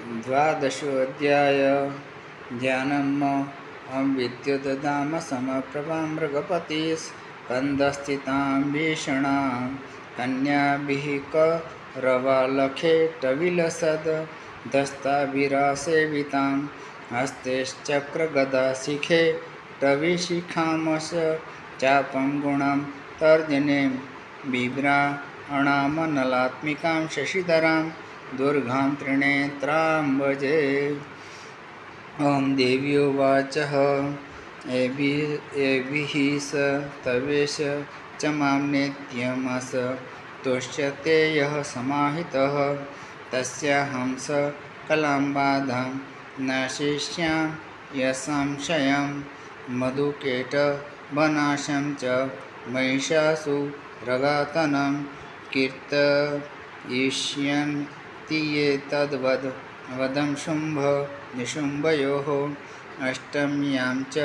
द्वादशोऽध्याय ध्यानम् विद्युद्धाम समप्रभा मृगपतिः स्कन्दस्थितां भीषणां कन्याभिः करवालखेटविलसद् दस्ताभिरासेवितां हस्तैश्चक्रगदाशिखे टविशिखामश चापं गुणां तर्जनीं बिभ्राणामनलात्मिकां शशिधरां दुर्गां त्रिनेत्रां भजे। ॐ देवी उवाच एभिः स तवेश च मां नित्यमस तुष्यते यः समाहितः तस्याहं स कलां बाधां न शिष्यामि यत्संशयं मधुकेटभनाशं च महिषासुरघातनं कीर्तयिष्यन्ति ये तद्वद् वदं शुम्भ निशुम्भयोः अष्टम्यां च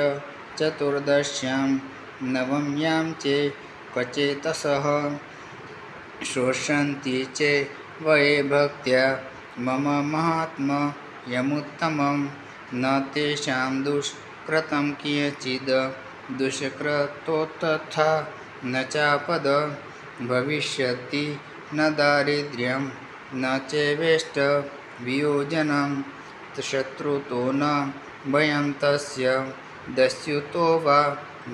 चतुर्दश्यां नवम्यां चे क्वचेतसः शोषन्ति चे वये भक्त्या मम महात्म्यमुत्तमं न तेषां दुष्कृतं कियचिद् दुष्कृतोत्तथा न चापद भविष्यति न दारिद्र्यं न चैवेष्ट वियोजनं शत्रुतो न भयं तस्य दस्युतो वा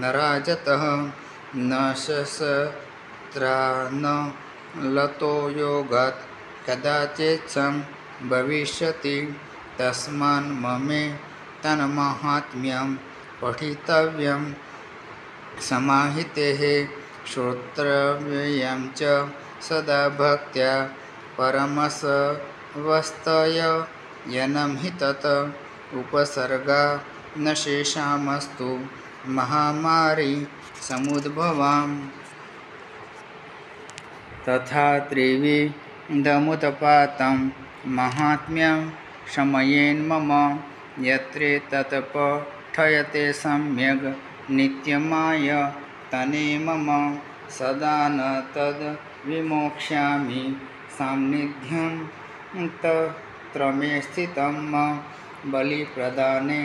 न राजतः न शस्त्रा न लतो योगात् कदाचित् भविष्यति तस्मान् ममे तन्माहात्म्यं पठितव्यं समाहितेः श्रोत्रव्यं च सदा भक्त्या परमसवस्तयनं हि तत् उपसर्गा न शेषामस्तु महामारी समुद्भवाम् तथा त्रिविधमुत्पातं महात्म्यं शमयेन् मम यत्रे तत् पठयते सम्यग् नित्यमाय तने मम सदा न तद् विमोक्ष्यामि सान्निध्यं तत्र मे स्थितं बलिप्रदाने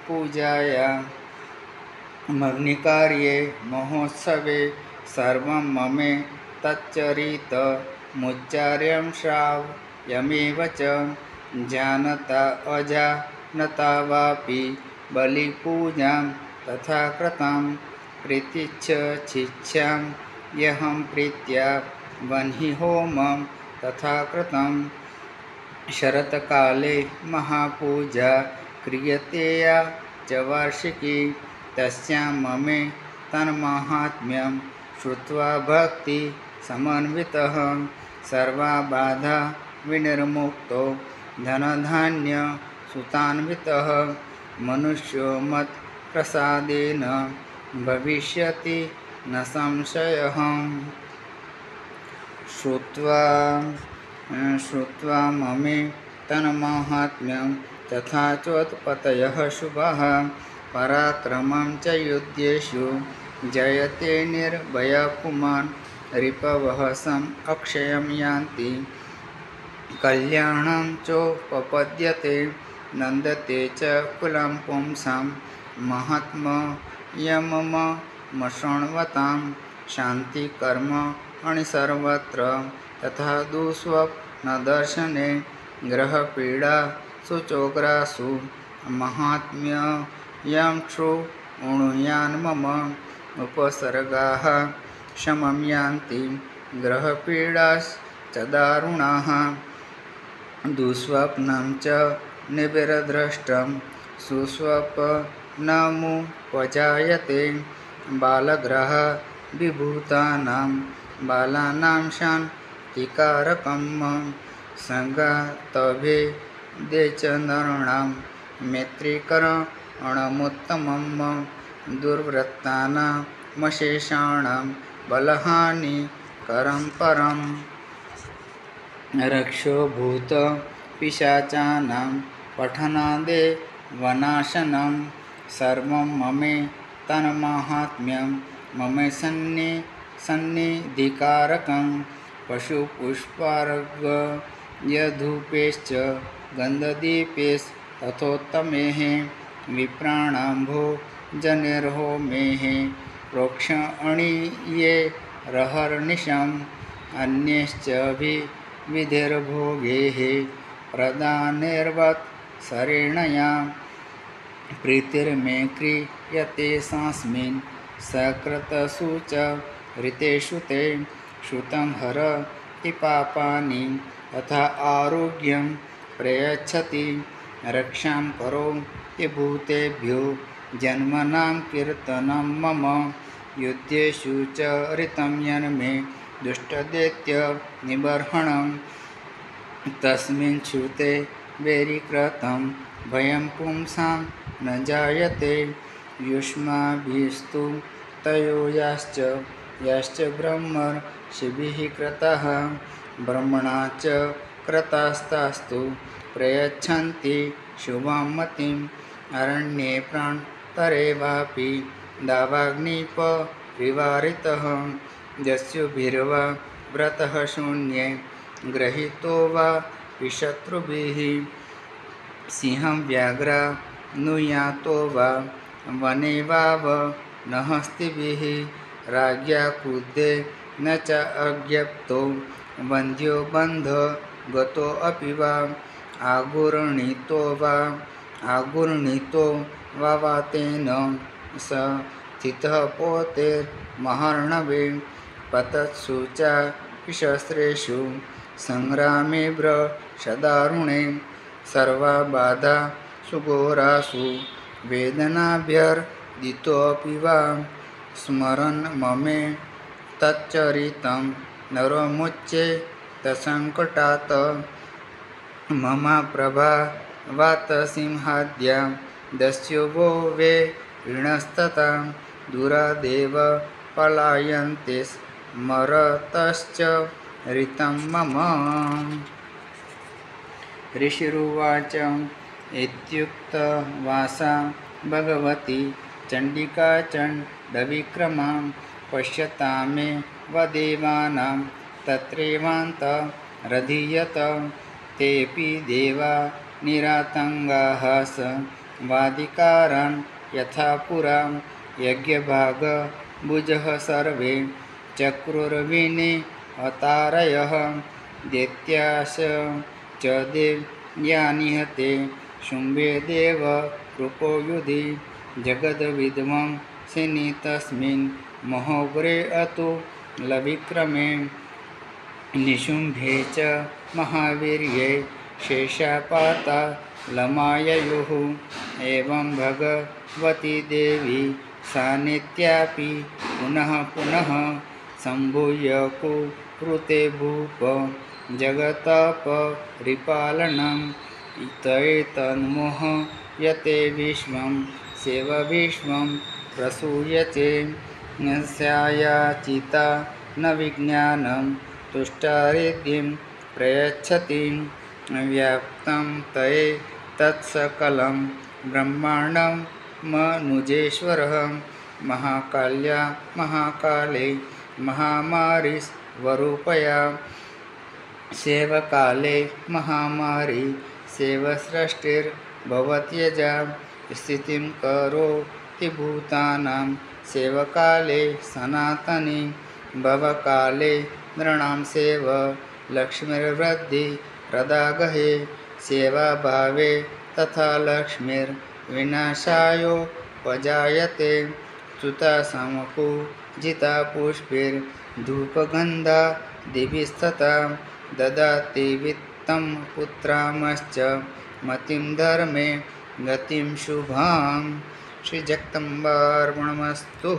पूजायामग्निकार्ये महोत्सवे सर्वं ममे तच्चरितमुच्चार्यं श्राव्यमेव च जानता अजानता वापि बलिपूजां तथा कृतां प्रीतिच्छिच्छां यहं प्रीत्या वह्नि होमं तथा कृतं शरत्काले महापूजा क्रियते या च वार्षिकी तस्यां ममे तन्माहात्म्यं श्रुत्वा भक्ति समन्वितः सर्वबाधा विनिर्मुक्तो धनधान्य सुतान्वितः मनुष्यो मत्प्रसादेन भविष्यति न संशयः। श्रुत्वा ममे तन्माहात्म्यं तथा चोत्पत्तयः शुभाः पराक्रमं च युद्धेषु जयते निर्भयपुमान् रिपवः अक्षयं यान्ति कल्याणं चोपपद्यते नन्दते च कुलं पुंसां महात्म्यमशृण्वतां शान्तिकर्म सर्वत्र तथा दुःस्वप्नदर्शने ग्रहपीडा शुचोग्रासु महात्म्यं शृणुयान् मम उपसर्गाः शमं यान्ति ग्रहपीडाश्च दारुणाः दुःस्वप्नं च निविर्दृष्टं सुस्वप्नमुपजायते बालग्रह विभूतानां बालानां शान्तिकारकं संगातभेदे च नराणां मैत्रीकरणमुत्तमं दुर्वृत्तानामशेषाणां बलहानिकरं परम् रक्षो भूतपिशाचानां पठनादेवनाशनं सर्वं ममे तन्माहात्म्यं मम सन्निधिकारकं पशुपुष्पार्घ्यधूपैश्च गन्धदीपेस् तथोत्तमेः विप्राणाम्भो जनिर्होमेः प्रोक्षणीये रहर्निशम् अन्यश्च विधिर्भोगैः प्रदानेर्वत् सरेणया प्रीतिर्मे क्रियते सास्मिन् सकृतसु च ऋतेषु ते श्रुतं हरति पापानि तथा आरोग्यं प्रयच्छति रक्षां करोति भूतेभ्यो जन्मनां कीर्तनं मम युद्धेषु च ऋतं यन्मे दुष्टदैत्य निबर्हणं तस्मिन् श्रुते वैरिकृतं भयं पुंसां न जायते युष्माभिस्तु तयो याश्च ब्रह्मर्षिभिः कृताः ब्रह्मणा च कृतास्तास्तु प्रयच्छन्ति शुभां मतिम् अरण्ये प्रान्तरे वापि दावाग्निपरिवारितः यस्युभिर्वा व्रतः शून्ये गृहीतो वा विशत्रुभिः सिंहं व्याघ्रानुयातो वा वने वावनहस्तिभिः राज्ञा क्रुद्धे न च अज्ञप्तो बन्ध्यो बन्धगतोऽपि वा आगुर्णितो वा तेन स स्थितः पोतेर्महार्णवे पतत्सु च शस्त्रेषु संग्रामे वृषदारुणे सर्वा बाधा सुघोरासु वेदनाभ्यर्दितोऽपि वा स्मरन् ममे तच्चरितं नरोमुच्ये तत्सङ्कटात् मम प्रभावात् सिंहाद्या दस्यो वो वे ऋणस्तथा दुरादेव पलायन्ते स्मरतश्च ऋतं मम। ऋषिरुवाच इत्युक्तवासा भगवती चण्डिका चण्डविक्रमा पश्यतामेव देवानां तत्रैवान्तरधीयत तेऽपि देवा निरातङ्गाः स वादिकारान् यथा पुरा यज्ञभागभुजः सर्वे चक्रुर्विनिहतारयः दैत्याश्च च देव्यानिहते शुम्भे देवरूपो युधि जगद्विध्वंसिनि तस्मिन् महोग्रे अतुलविक्रमे निशुम्भे च महावीर्ये शेषापातालमाययुः एवं भगवती देवी सा नित्यापि पुनः पुनः सम्भूय कुरुते भूप जगतपरिपालनं तैतन्मोहयते विश्वं सेव विश्वं प्रसूयते स्यायाचिता न विज्ञानं तुष्टारिद्धिं प्रयच्छति व्याप्तं तये तत्सकलं ब्रह्माण्डं मनुजेश्वरः महाकाल्या महाकाले महामारीस्वरूपया सेवकाले महामारी सेवसृष्टिर्भवत्यजा स्थितिं करोति भूतानां सेवकाले सनातनी भवकाले नृणां सेव लक्ष्मीर्वृद्धिप्रदागहे सेवाभावे तथा लक्ष्मीर्विनाशायोपजायते च्युता समपूजिता पुष्पैर्धूपगन्धा दिभिस्तथा ददाति वित्तं पुत्रामश्च मतिं धर्मे गतिं शुभां। श्रीजगदम्बार्पणमस्तु।